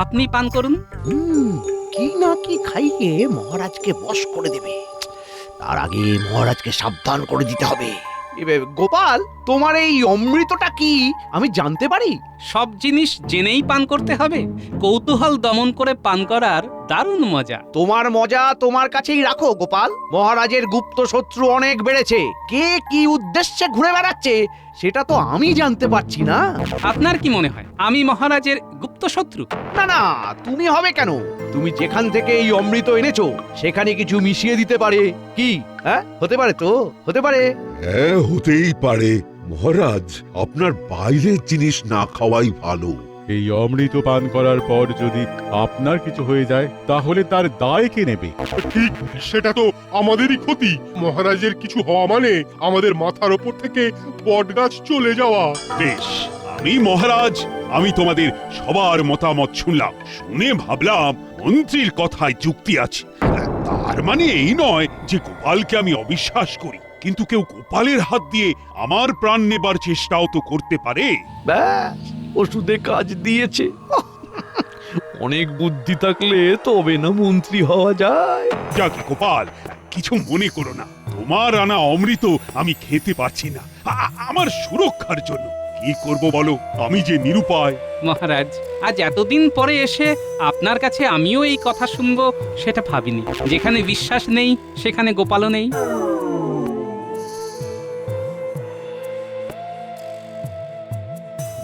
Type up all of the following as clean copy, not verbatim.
আপনি পান করুন। কি না কি খাইয়ে মহারাজকে বশ করে দেবে, তার আগে মহারাজকে সাবধান করে দিতে হবে। গোপাল, তোমার এই অমৃতটা কি আমি জানতে পারি? সব জিনিস জেনেই পান করতে হবে। কৌতূহল দমন করে পান করার দারুণ মজা। তোমার মজা তোমার কাছেই রাখো গোপাল। মহারাজের গুপ্ত শত্রু অনেক বেড়েছে, কে কি উদ্দেশ্যে ঘুরে বেড়াচ্ছে সেটা তো আমি জানতে পারছি না। আপনার কি মনে হয় আমি মহারাজের গুপ্ত শত্রু? না না, তুমি হবে কেন? তুমি যেখান থেকে এই অমৃত এনেছো সেখানে কিছু মিশিয়ে দিতে পারে কি? হ্যাঁ, হতে পারে তো, হতে পারে। হ্যাঁ, হতেই পারে মহারাজ। আপনার বাইরের জিনিস না খাওয়াই ভালো। এই অমৃত পান করার পর যদি আপনার কিছু হয়ে যায় তাহলে তার দায় কে নেবে? ঠিক, সেটা তো আমাদেরই ক্ষতি। মহারাজের কিছু হওয়া মানে আমাদের মাথার ওপর থেকে বটগাছ চলে যাওয়া। বেশ, আমি মহারাজ, আমি তোমাদের সবার মতামত শুনলাম। শুনে ভাবলাম মন্ত্রীর কথায় যুক্তি আছে। তার মানে এই নয় যে গোপালকে আমি অবিশ্বাস করি, কিন্তু কেউ গোপালের হাত দিয়ে আমার প্রাণ নেবার চেষ্টাও তো করতে পারে। ব্যাস, ওষুধে কাজ দিয়েছে। অনেক বুদ্ধি থাকলে তবে না মন্ত্রী হওয়া যায়। যাকে গোপাল, কিছু মনে করো না। তোমার আনা অমৃত আমি খেতে পারছি না, আমার সুরক্ষার জন্য। কি করব বলো, আমি যে নিরুপায়। মহারাজ, আজ এতদিন পরে এসে আপনার কাছে আমিও এই কথা শুনবো সেটা ভাবিনি। যেখানে বিশ্বাস নেই সেখানে গোপালও নেই।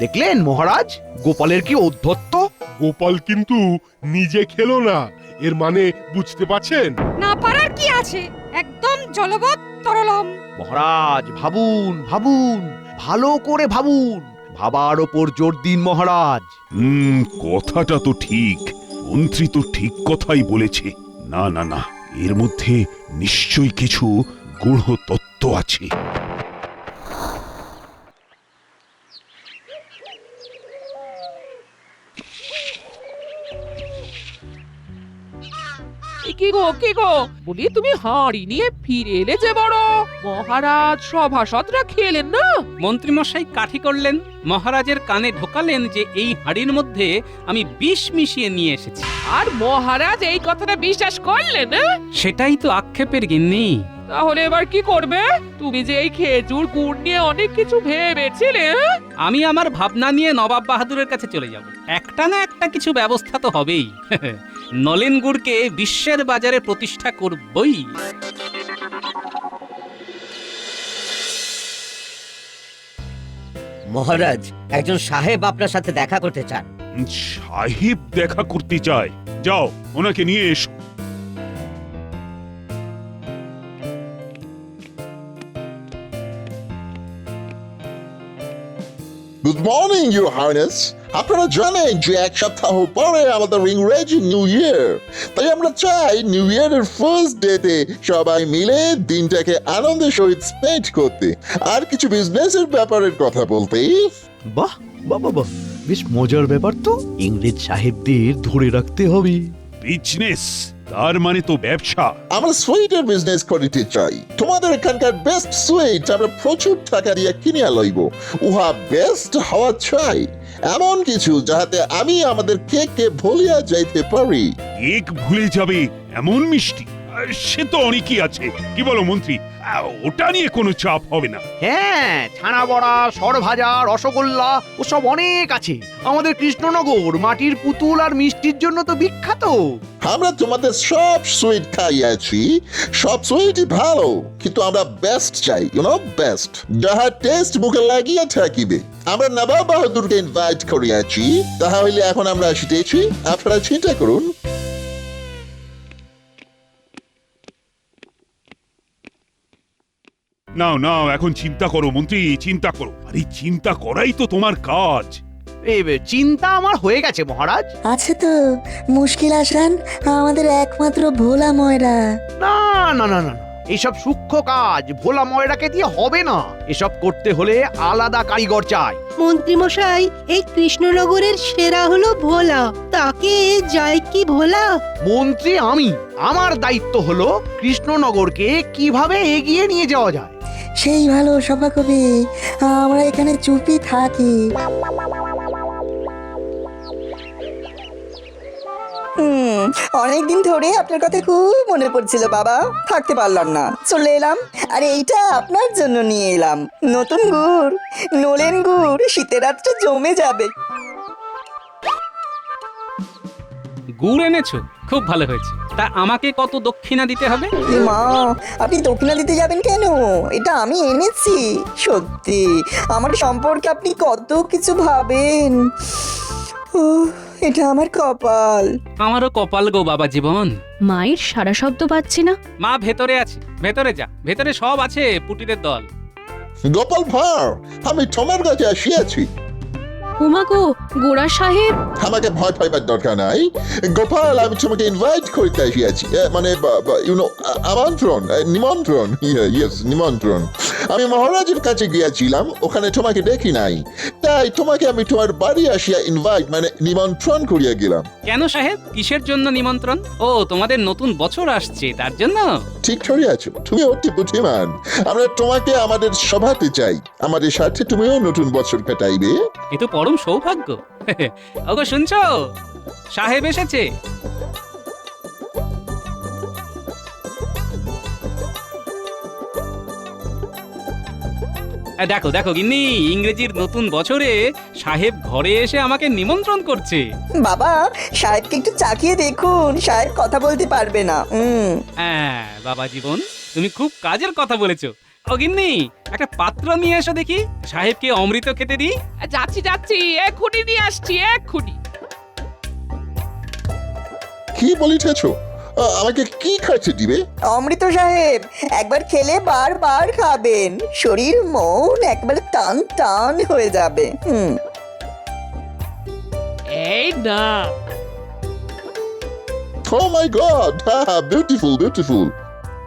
দেখলেন মহারাজ, গোপালের কি ঔদ্ধত্য। গোপাল কিন্তু নিজে খেলো না, এর মানে বুঝতে পারছেন? না পারার কি আছে, একদম জলবৎ তরলম। মহারাজ ভাবুন ভাবুন, ভালো করে ভাবুন, ভাবার ওপর জোর দিন মহারাজ। কথাটা তো ঠিক। মন্ত্রী তো ঠিক কথাই বলেছে। না না না, এর মধ্যে নিশ্চয়ই কিছু গূঢ় তত্ত্ব আছে। কি গো বলি, তুমি হাঁড়ি নিয়ে ফিরে এলে যে বড়? মহারাজ সভাসদরা খেলেন না? মন্ত্রীমশাই কাঠি করলেন, মহারাজের কানে ঢোকালেন যে এই হাঁড়ির মধ্যে আমি বিষ মিশিয়ে নিয়ে এসেছি। আর মহারাজ এই কথাটা বিশ্বাস করলেন না? সেটাই তো আক্ষেপের গিন্নি। তাহলে এবার কি করবে? তুমি যে এই খেজুর গুড় নিয়ে অনেক কিছু ভেবেছিলে। আমি আমার ভাবনা নিয়ে নবাব বাহাদুরের কাছে চলে যাব। একটা না একটা কিছু ব্যবস্থা তো হবেই। নলেন গুড়কে বিশ্বের বাজারে প্রতিষ্ঠা করবই। মহারাজ, একজন সাহেব আপনার সাথে দেখা করতে চান। সাহেব দেখা করতে চায়? যাও, ওনাকে নিয়ে এসো। Good morning your highness. আপনারা জানেন যে এক সপ্তাহ পরে আমাদের ইংরেজি নিউ ইয়ার, তাই আমরা চাই নিউ ইয়ারের ফার্স্ট ডেতে সবাই মিলে দিনটাকে আনন্দের সহিত স্পেন্ড করতে, আর কিছু বিজনেসের ব্যাপারের কথা বলতে। বাহ বাহ বাহ, বেশ মজার ব্যাপার তো। ইংরেজ সাহেবদের ধরে রাখতে হবে। বিজনেস তার মানে তো ব্যবসা। আমরা সুইটের বিজনেস করিতে চাই। তোমাদের এখানকার বেস্ট সুইট আমরা প্রচুর টাকা দিয়ে কিনিয়া লইব। উহা বেস্ট হওয়া চাই, এমন কিছু যাহাতে আমি আমাদের কেককে ভুলিয়া যাইতে পারি। কেক ভুলে যাবে এমন মিষ্টি? সে তো অনেকই আছে। কি বলো মন্ত্রী, ওটা নিয়ে কোনো চাপ হবে না। হ্যাঁ, ছানা বড়া, সরভাজা, রসগোল্লা ওসব অনেক আছে। আমাদের কৃষ্ণনগর মাটির পুতুল আর মিষ্টির জন্য তো বিখ্যাত। আমরা তোমাদের সব সুইট খাইয়াছি, সব সুইটই ভালো, কিন্তু আমরা বেস্ট চাই, বেস্ট, যাহা টেস্ট মুখে লাগিয়া থাকিবে। আমরা নবাব বাহাদুরকে ইনভাইট করিয়াছি, তাহলে এখন আমরা আসিতেছি, আপনারা চিন্তা করুন। নাও নাও, এখন চিন্তা করো মন্ত্রী, চিন্তা করো। আরে চিন্তা করাই তো তোমার কাজ। চিন্তা আমার হয়ে গেছে মহারাজ। আছে তো মুশকিল আসান, আমাদের একমাত্র ভোলা ময়রা। না না না না, এইসব সূক্ষ্ম কাজ ভোলা ময়রাকে দিয়ে হবে না। এসব করতে হলে আলাদা কারিগর চাই। মন্ত্রীমশাই, এই কৃষ্ণনগরের সেরা হলো ভোলা, তাকে যায় কি ভোলা? মন্ত্রী আমি, আমার দায়িত্ব হলো কৃষ্ণনগরকে কিভাবে এগিয়ে নিয়ে যাওয়া যায়। সেই ভালো সভাকবি, আমরা এখানে চুপি থাকি। অনেকদিন ধরে আপনার কথা খুব মনে পড়ছিল বাবা, থাকতে পারলাম না, চলে এলাম। আর এইটা আপনার জন্য নিয়ে এলাম, নতুন গুড়, নলেন গুড়, শীতের রাতটা জমে যাবে। গুড় এনেছো, খুব ভালো হয়েছে। তা আমাকে কত দক্ষিণা দিতে হবে? এ মা, আপনি দক্ষিণা দিতে যাবেন কেন? এটা আমি এনেছি। সত্যি আমার সম্পর্কে আপনি কত কিছু ভাবেন। ও, এটা আমার কপাল। আমারও কপাল গো বাবা জীবন। মায়ের সারা শব্দ পাচ্ছি না। মা ভেতরে আছে, ভেতরে যা, ভেতরে সব আছে পুটিরের দল। গোপাল ভাঁড়, আমি তোমার কাছে আসিয়াছি। উমাগো, গোড়া সাহেব। আমাকে ভয় পাইবার দরকার নাই গোপাল, আমি তোমাকে ইনভাইট করতে আসিয়াছি, মানে ইউনো আমন্ত্রণ, নিমন্ত্রণ। ইয়েস, নিমন্ত্রণ। আমি মহারাজের কাছে গিয়েছিলাম, ওখানে তোমাকে দেখি নাই, তাই তোমাকে আমি তোমার বাড়ি আসিয়া ইনভাইট মানে নিমন্ত্রণ করিয়া গেলাম। কেন সাহেব, কিসের জন্য নিমন্ত্রণ? ও, তোমাদের নতুন বছর আসছে তার জন্য? ঠিক ধরিয়াছ, তুমি অতি বুদ্ধিমান। আমরা তোমাকে আমাদের সভাতে চাই, আমাদের সাথে তুমিও নতুন বছর কাটাইবে। এ তো পরম সৌভাগ্য। ওগো শুনছো, সাহেব এসেছে। দেখো দেখো গিন্নি, ইংরেজির নতুন বছরে সাহেব ঘরে এসে আমাকে নিমন্ত্রণ করছে। বাবা, সাহেবকে একটু চাকিয়ে দেখুন, সাহেব কথা বলতে পারবে না। হ্যাঁ বাবা জীবন, তুমি খুব কাজের কথা বলেছো। ও গিন্নি, একটা পাত্র নিয়ে এসো দেখি, সাহেবকে অমৃত খেতে দিই। যাচ্ছি যাচ্ছি, এক্ষুনি নিয়ে আসছি, এক্ষুনি। কি বলিতেছ? আমাকে কি খাইতে দিবে? অমৃত সাহেব, একবার খেলে বারবার খাবেন, শরীর মন একবারে টান টান হয়ে যাবে। এই না। Oh my God! Beautiful, beautiful.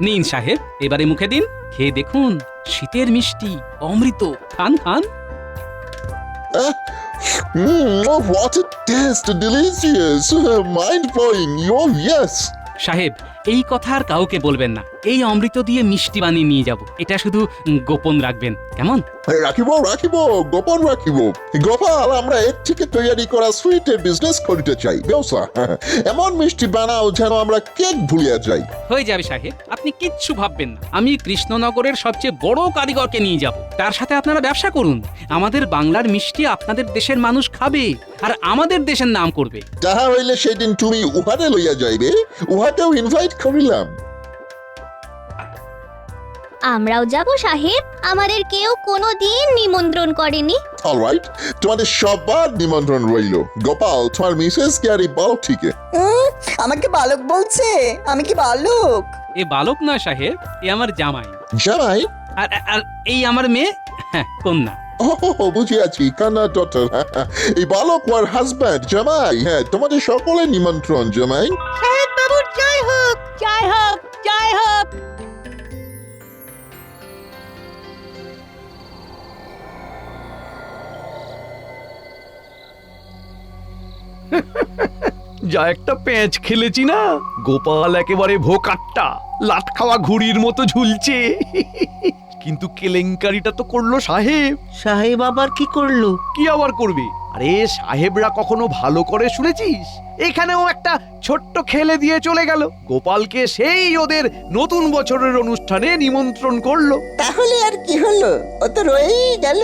নিন সাহেব, এবারে মুখে দিন, খেয়ে দেখুন, শীতের মিষ্টি অমৃত, খান খান। Oh, what a taste! Delicious! Mind-blowing! Oh, yes! সাহেব, এই কথা আর কাউকে বলবেন না। এই অমৃত দিয়ে মিষ্টি বানিয়ে নিয়ে যাব, এটা শুধু গোপন রাখবেন, কেমন? রাখিব, গোপন রাখিব। গোপাল, আমরা এর থেকে তৈরি করা সুইটের বিজনেস করতে চাই, ব্যবসা। এমন মিষ্টি বানাও যেন আমরা কেক ভুলিয়া যাই। হয়ে যাবে সাহেব, আপনি কিচ্ছু ভাববেন না। আমি কৃষ্ণনগরের সবচেয়ে বড় কারিগরকে নিয়ে যাব, তার সাথে আপনারা ব্যবসা করুন। আমাদের বাংলার মিষ্টি আপনাদের দেশের মানুষ খাবে, আর আমাদের দেশের নাম করবে। তাহা হইলে সেদিন তুমি উহারে লইয়া যাইবে, উহাকেও ইনভাইট করিলাম। আমরাও যাব সাহেব, আমাদের কেউ কোনোদিন নিমন্ত্রণ করেনি। অলরাইট, তোমাদের সবার নিমন্ত্রণ রইল। গোপাল, তোমার মিসেস কে আর এই বালকটিকে? আমাকে বালক বলছে? আমি কি বালক? এ বালক নয় সাহেব, এ আমার জামাই। জামাই? আর আর এই আমার মেয়ে, হ্যাঁ, কন্যা। বুঝিয়াছি, কান্না ডটার। এই বালক ওর হাজব্যান্ড, জামাই। হ্যাঁ, তোমাদের সকলের নিমন্ত্রণ, জামাই। সাহেব বাবুর জয় হোক, জয় হোক, জয় হোক। যা একটা প্যাঁচ খেলেছি না, গোপাল একেবারে ভোকাট্টা, লাট খাওয়া ঘুড়ির মতো ঝুলছে। কিন্তু কেলেঙ্কারিটা তো করলো সাহেব। সাহেব আবার কি করলো? কি আবার করবে? আরে সাহেবরা কখনো ভালো করে শুনেছিস? এখানেও একটা ছোট্ট খেলে দিয়ে চলে গেল। গোপালকে সেই ওদের নতুন বছরের অনুষ্ঠানে নিমন্ত্রণ করলো। তাহলে আর কি হলো, ও তো রয়েই গেল।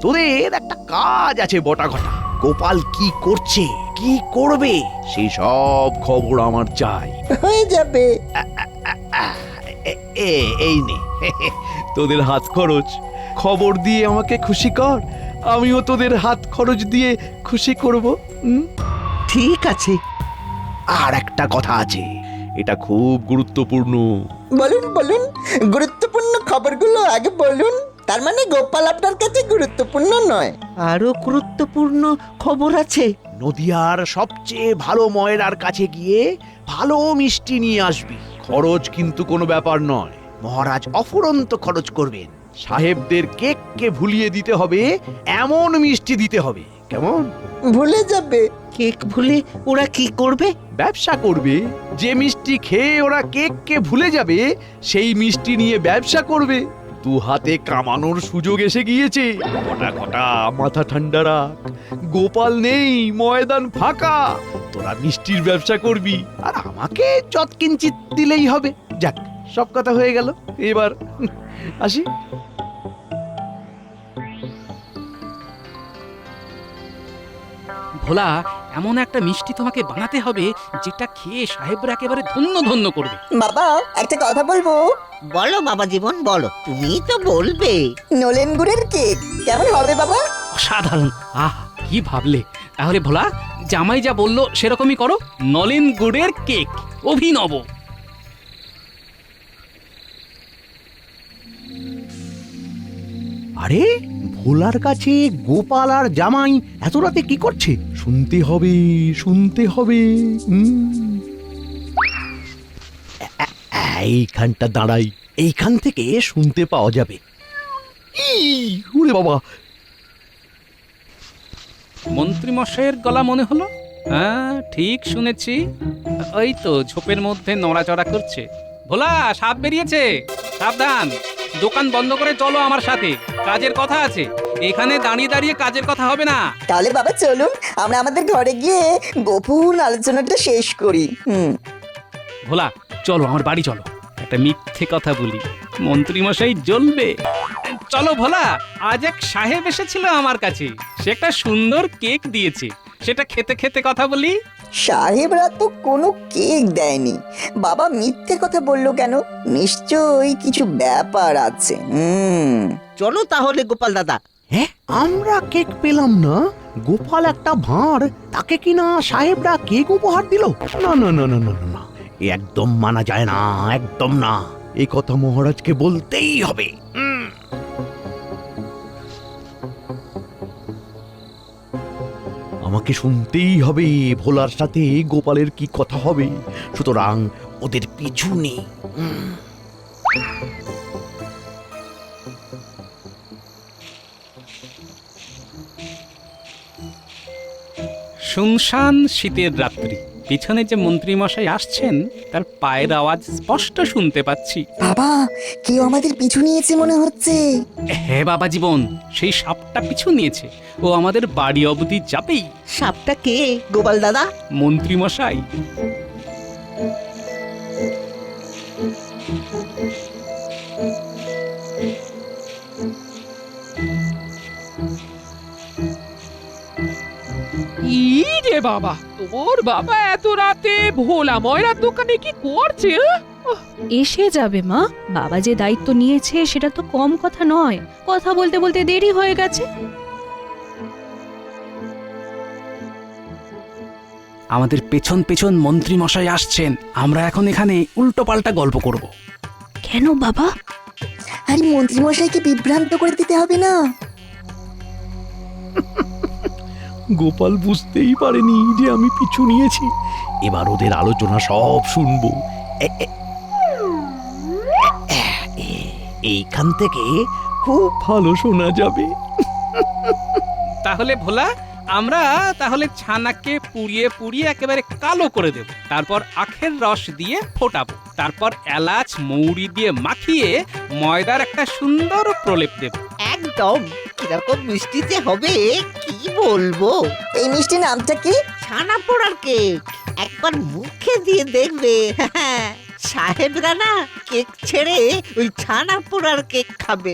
তোদের একটা কাজ আছে বটা ঘটা। গোপাল কি করছে, কি করবে, সেই সব খবর আমার চাই। হয়ে যাবে। এই নে তোদের হাত খরচ, খবর দিয়ে আমাকে খুশি কর, আমিও তোদের হাত খরচ দিয়ে খুশি করব। ঠিক আছে। আর একটা কথা আছে, এটা খুব গুরুত্বপূর্ণ। বলুন বলুন, গুরুত্বপূর্ণ খবরগুলো আগে বলুন। তার মানে গোপাল আপনার কাছে গুরুত্বপূর্ণ নয়? আরো গুরুত্বপূর্ণ খবর আছে। নদিয়ার সবচেয়ে ভালো ময়রার কাছে গিয়ে ভালো মিষ্টি নিয়ে আসবি। খরচ কিন্তু কোনো ব্যাপার নয়, মহারাজ অফুরন্ত খরচ করবেন। সাহেবদের কেককে ভুলিয়ে দিতে হবে, এমন মিষ্টি দিতে হবে। কেমন? ভুলে যাবে? কেক ভুলে ওরা কি করবে? ব্যবসা করবে। যে মিষ্টি খেয়ে ওরা কেককে ভুলে যাবে, সেই মিষ্টি নিয়ে ব্যবসা করবে। দু হাতে কামানোর সুযোগ এসে গিয়েছে। ঘটা ঘটা মাথা ঠান্ডা রাখ, গোপাল নেই, ময়দান ফাঁকা। তোরা মিষ্টির ব্যবসা করবি আর আমাকে যৎকিঞ্চিত দিলেই হবে। যাক, সব কথা হয়ে গেল। এবার আসি। ভোলা, এমন একটা মিষ্টি তোমাকে বানাতে হবে যেটা খেয়ে সাহেবরা একেবারে ধন্য ধন্য করবে। বাবা, একটা কথা বলবো? বলো বাবা জীবন বলো, তুমিই তো বলবে। নলেন গুড়ের কেক কেমন হবে বাবা? অসাধারণ। আহ, কি ভাবলে? তাহলে ভোলা, জামাই যা বললো সেরকমই করো। নলেন গুড়ের কেক, অভিনব। আরে, ভোলার কাছে গোপাল আর জামাই এত রাতে কি করছে? শুনতে হবে, শুনতে হবে। এইখানটা দাঁড়াই, এইখান থেকে শুনতে পাওয়া যাবে। ওরে বাবা, মন্ত্রী মশাইয়ের গলা মনে হলো। হ্যাঁ, ঠিক শুনেছি। ওই তো ঝোপের মধ্যে নড়াচড়া করছে। ভোলা, সাপ বেরিয়েছে, সাবধান। দোকান বন্ধ করে চলো আমার সাথে, কাজের কথা আছে। এখানে দাঁড়িয়ে দাঁড়িয়ে কাজের কথা হবে না। তাহলে বাবা চলুন, আমরা আমাদের ঘরে গিয়ে গোপন আলোচনাটা শেষ করি। ভোলা, চলো আমার বাড়ি চলো, একটা মিথ্যে কথা বলি, মন্ত্রী মশাই জ্বলবে। চলো ভোলা, আজ এক সাহেব এসেছিল আমার কাছে, সে একটা সুন্দর কেক দিয়েছে, সেটা খেতে খেতে কথা বলি। সাহেবরা তো কোনো কেক দেয়নি। বাবা মিথ্যে কথা বললো কেন? নিশ্চয়ই কিছু ব্যাপার আছে। চলো তাহলে গোপাল দাদা। হ্যাঁ, আমরা কেক পেলাম না, গোপাল একটা ভাঁড়, তাকে কিনা সাহেবরা কেক উপহার দিল? না না না না না না, এ একদম মানা যায় না, একদম না। এই কথা মহারাজকে বলতেই হবে। আমাকে শুনতেই হবে ভোলার সাথে গোপালের কি কথা হবে। সুতরাং ওদের পিছু নেই। শুনশান শীতের রাত্রি, পিছনে যে মন্ত্রী মশাই আসছেন তার পায়ের আওয়াজ স্পষ্ট শুনতে পাচ্ছি। বাবা, কেউ আমাদের পিছু নিয়েছে মনে হচ্ছে। হ্যাঁ বাবা জীবন, সেই সাপটা পিছু নিয়েছে, ও আমাদের বাড়ি অবধি যাবেই। সাপটা কে গোপাল দাদা? মন্ত্রী মশাই। ই রে বাবা, তোর বাবা এত রাতে ভোলা ময়রার দোকানে কি করছে? এসে যাবে মা, বাবা যে দায়িত্ব নিয়েছে সেটা তো কম কথা নয়। কথা বলতে বলতে দেরি হয়ে গেছে। আমাদের পেছন পেছন মন্ত্রী মশাই আসছেন, আমরা এখন এখানে উল্টো পাল্টা গল্প করব। কেন বাবা? আরে মন্ত্রী মশাইকে বিভ্রান্ত করে দিতে হবে না। গোপাল বুঝতেই পারেনি যে আমি পিছু নিয়েছি। এবার ওদের আলোচনা সব শুনবো। এইখান থেকে খুব ভালো শোনা যাবে। তাহলে ভোলা, আমরা তাহলে ছানাকে পুড়িয়ে পুড়িয়ে একেবারে কালো করে দেব, তারপর আখের রস দিয়ে ফোটাবো, তারপর এলাচ মৌরি দিয়ে মাখিয়ে ময়দার একটা সুন্দর প্রলেপ দেব। একদম কিরকম মিষ্টি যে হবে কি বলবো। এই মিষ্টি নামটা কি? ছানা পোড়ার কেক। একবার মুখে দিয়ে দেখবে, সাহেবরা না কেক ছেড়ে ওই ছানা পোড়ার কেক খাবে।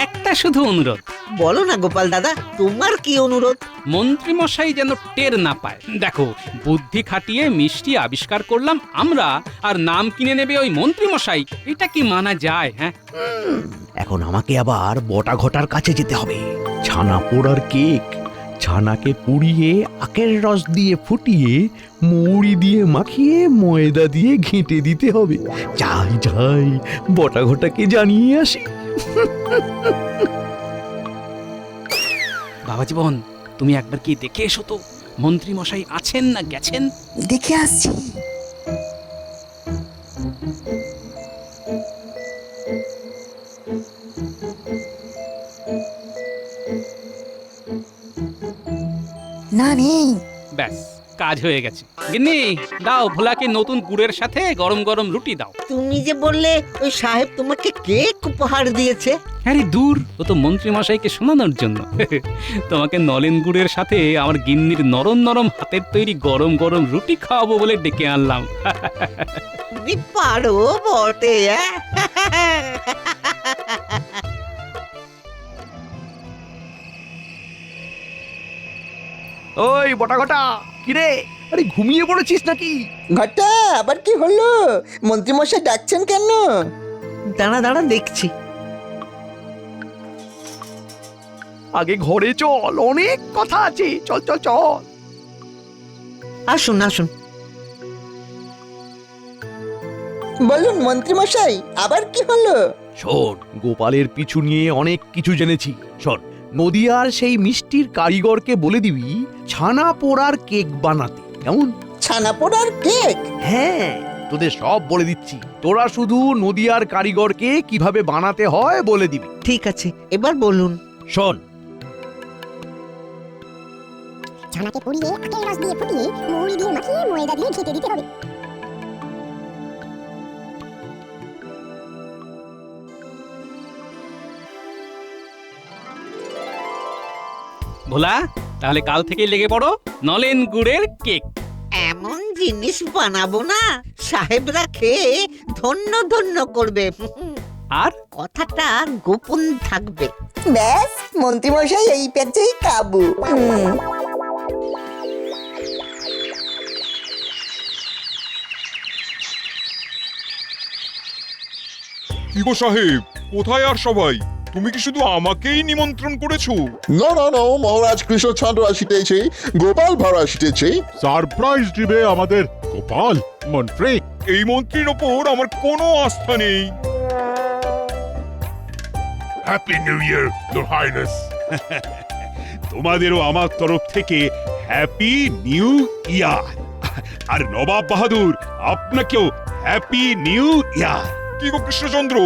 একটা শুধু অনুরোধ। বলো না গোপাল দাদা, তোমার কি অনুরোধ? মন্ত্রী মশাই যেন টের না পায়। দেখো, বুদ্ধি খাটিয়ে মিষ্টি আবিষ্কার করলাম আমরা, আর নাম কিনে নেবে ওই মন্ত্রী মশাই, এটা কি মানা যায়? হ্যাঁ, এখন আমাকে আবার বটা ঘটার কাছে যেতে হবে। ছানা পোড়ার কেক, ছানাকে পুড়িয়ে আখের রস দিয়ে ফুটিয়ে মৌরি দিয়ে মাখিয়ে ময়দা দিয়ে ঘেঁটে দিতে হবে। যাই যাই, বটা ঘটাকে জানিয়ে আসি। বাবা জীবন, তুমি একবার কি দেখে এসো তো, মন্ত্রী মশাই আছেন না গেছেন। দেখে আসছি। না, নেই। ব্যাস, কাজ কাজ হয়ে গেছে। গিন্নি, দাও ভোলাকে নতুন গুড়ের সাথে গরম গরম রুটি দাও। তুমি যে বললে ওই সাহেব তোমাকে কেক উপহার দিয়েছে। আরে দূর, ও তো মন্ত্রী মশাইকে শোনানোর জন্য। তোমাকে নলেন গুড়ের সাথে আমার গিন্নির নরম নরম হাতের তৈরি গরম গরম রুটি খাওয়াবো বলে ডেকে আনলাম। তুমি পারো বটে, ওই বটা ঘটা, কিরে, আরে ঘুমিয়ে পড়েছিস নাকি? ঘটা আবার কি হলো? মন্ত্রীমশাই ডাকছেন কেন? দাঁড়া দাঁড়া দেখছি। আগে ঘরে চল, অনেক কথা আছে, চল চল চল। আসুন আসুন। বলুন মন্ত্রীমশাই, আবার কি হলো? শোন, গোপালের পিছু নিয়ে অনেক কিছু জেনেছি। শোন, নদিয়ার সেই মিষ্টির কারিগরকে বলে দিবি ছানা পোড়ার কেক বানাতে, কেমন? ছানা পোড়ার কেক? হ্যাঁ, তোদের সব বলে দিচ্ছি। তোরা শুধু নদিয়ার কারিগরকে কিভাবে বানাতে হয় বলে দিবি। ঠিক আছে, এবার বলুন। শোন, ছানাকে পুড়িয়ে আখের রস দিয়ে ফুটিয়ে মৌরি দিয়ে মাখিয়ে ময়দা দিয়ে ঘেঁটে দিতে হবে। ভোলা, তাহলে কাল থেকে লেগে পড়ো নলেন গুড়ের কেক। এমন জিনিস বানাবো না সাহেবরা খেয়ে ধন্য ধন্য করবে। আর কথাটা গোপন থাকবে। ব্যাস, মন্ত্রীমশাই এই প্যাচেই কাবু। কি গো সাহেব, কোথায় আর সবাই? তুমি কি শুধু আমাকেই নিমন্ত্রণ করেছো? না না না, মহারাজ কৃষ্ণচন্দ্র আসিতেছে, গোপাল ভাড়া আসিতেছে। সারপ্রাইজ দিবে আমাদের গোপাল মন্ত্রী। এই মন্ত্রীর ওপর আমার কোনো আস্থা নেই। Happy new year your highness. তোমাদেরও আমার তরফ থেকে হ্যাপি নিউ ইয়ার। আর নবাব বাহাদুর, আপনাকেও হ্যাপি নিউ ইয়ার। কি গো কৃষ্ণচন্দ্র,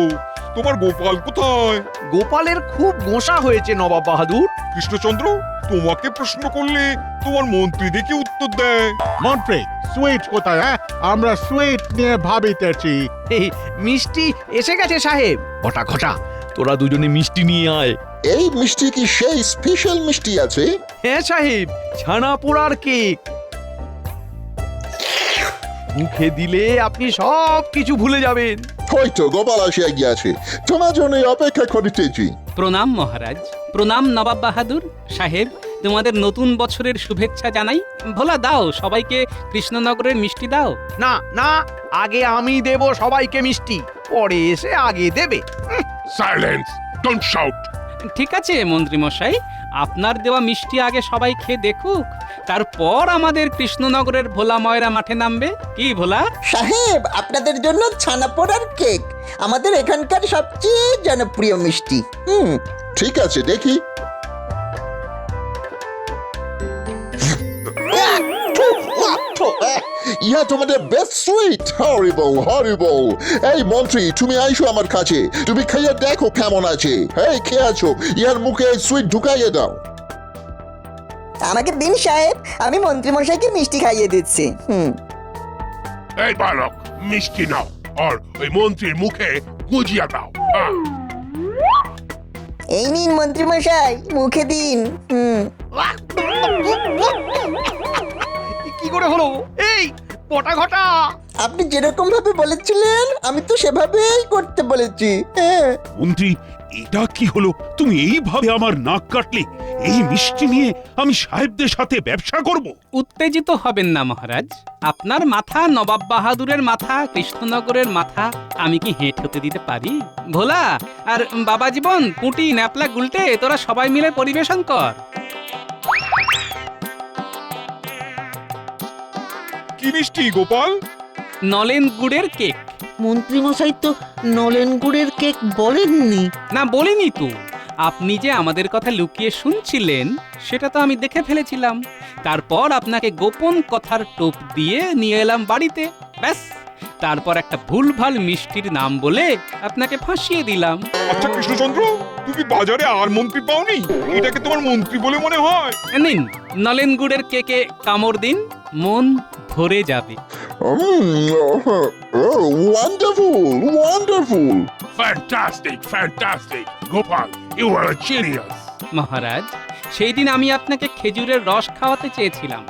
তোমার গোপাল কোথায়? গোপালের খুব গোসা হয়েছে নবাব বাহাদুর। কৃষ্ণচন্দ্র, তোমাকে প্রশ্ন করলে তোমার মন্ত্রী দেখে উত্তর দেয়। মন্ত্রী, সুইট কোথায়? হ্যাঁ, আমরা সুইট নিয়ে ভাবিতেছি। এই মিষ্টি এসে গেছে সাহেব। ঘটা ঘটা, তোরা দুজনে মিষ্টি নিয়ে আয়। এই মিষ্টি কি সেই স্পেশাল মিষ্টি আছে? হ্যাঁ সাহেব, ছানা পোড়ার কেক। মুখে দিলে আপনি সব কিছু ভুলে যাবেন। হয়তো গোপাল আসিয়া গিয়াছে, তোমার জন্য অপেক্ষা করিতেছি। প্রণাম মহারাজ, প্রণাম নবাব বাহাদুর সাহেব। তোমাদের নতুন বছরের শুভেচ্ছা জানাই। ভোলা, দাও সবাইকে কৃষ্ণনগরের মিষ্টি দাও। না না, আগে আমি দেব সবাইকে মিষ্টি, পরে এসে আগে দেবে। Silence, don't shout. ঠিক আছে মন্ত্রী মশাই, আপনার দেওয়া মিষ্টি আগে সবাই খেয়ে দেখুক, তারপর আমাদের কৃষ্ণনগরের ভোলা ময়রা মাঠে নামবে। কি ভোলা? সাহেব, আপনাদের জন্য ছানা পোড়ার কেক, আমাদের এখানকার সবচেয়ে জনপ্রিয় মিষ্টি। ঠিক আছে, দেখি। ইহা তোমাদের বেস্ট সুইট। হরিবল হরিবল। এই মন্ত্রী, তুমি আইসো আমার কাছে, তুমি খাইয়া দেখো কেমন আছে। এই খেয়ে আছো, ইহার মুখে সুইট ঢুকাইয়ে দাও। আমাকে দিন সাহেব, আমি মন্ত্রীমশাইকে মিষ্টি খাইয়ে দিচ্ছি। এই বালক, মিষ্টি নাও আর ওই মন্ত্রীর মুখে গুজিয়া দাও। এই নিন মন্ত্রীমশাই, মুখে দিন। কি করে হলো? এই পটা ঘটা, আপনি যেরকম ভাবে বলেছিলেন আমি তো সেভাবেই করতে বলেছি। হ্যাঁ। মন্ত্রী, এটা কি হলো? তুমি এইভাবে আমার নাক কাটলে? এই মিষ্টি নিয়ে আমি সাহেবদের সাথে ব্যবসা করব? উত্তেজিত হবেন না মহারাজ, আপনার মাথা নবাব বাহাদুরের মাথা, কৃষ্ণনগরের মাথা আমি কি হেঁট হতে দিতে পারি? ভোলা আর বাবা জীবন, পুঁটি, ন্যাপলা, গুলটে, তোরা সবাই মিলে পরিবেশন কর। কি মিষ্টি গোপাল? নলেন গুড়ের কেক। মন্ত্রী মশাই তো নলেন গুড়ের কেক বলেননি। না, বলিনি তো। আপনি যে আমাদের কথা লুকিয়ে শুনছিলেন সেটা তো আমি দেখে ফেলেছিলাম। তারপর আপনাকে গোপন কথার টোপ দিয়ে নিয়ে এলাম বাড়িতে। ব্যাস, তারপর একটা ভুলভাল মিষ্টির নাম বলে আপনাকে ফাঁসিয়ে দিলাম। আচ্ছা কৃষ্ণচন্দ্র, তুমি বাজারে আর মন্ত্রী পাওনি? এটাকে তোমার মন্ত্রী বলে মনে হয়? নিন, নলেন গুড়ের কেকে কামড় দিন। মন ভরে যাবে। Wonderful wonderful fantastic fantastic Gopal you are genius মহারাজ, সেই দিন আমি আপনাকে খেজুরের রস খাওয়াতে চেয়েছিলাম,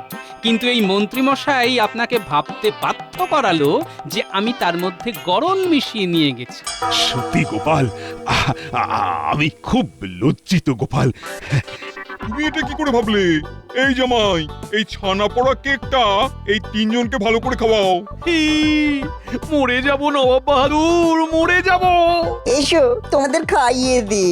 কিন্তু এই মন্ত্রীমশাই আপনাকে ভাবতে বাধ্য করালো যে আমি তার মধ্যে গরম মিশিয়ে নিয়ে গেছি। সত্যি গোপাল, আমি খুব লজ্জিত গোপাল। তুমি এটা কি করে ভাবলে? এই জামাই, এই ছানা পড়া কেকটা এই তিনজনকে ভালো করে খাওয়াও। মরে যাব নবাব বাহাদুর, মরে যাব। এসো তোমাদের খাইয়ে দি।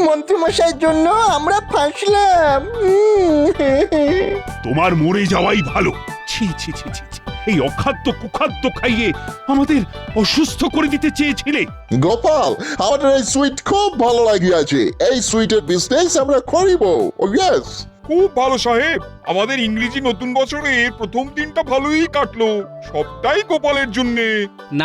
মন্ত্রীমশাইয়ের জন্য আমরা ফাঁসলাম। তোমার মরে যাওয়াই ভালো। ছি ছি ছি ছি ছি। এই অখাদ্য কুখাদ্য খাইয়ে আমাদের অসুস্থ করে দিতে চেয়েছিলে। গোপাল, আমাদের এই সুইট খুব ভালো লাগিয়াছে। এই সুইটের বিজনেস আমরা করিব। ও ইয়েস। খুব ভালো সাহেব, আমাদের ইংরেজি নতুন বছরের প্রথম দিনটা ভালোই কাটলো, সবটাই গোপালের জন্যে। না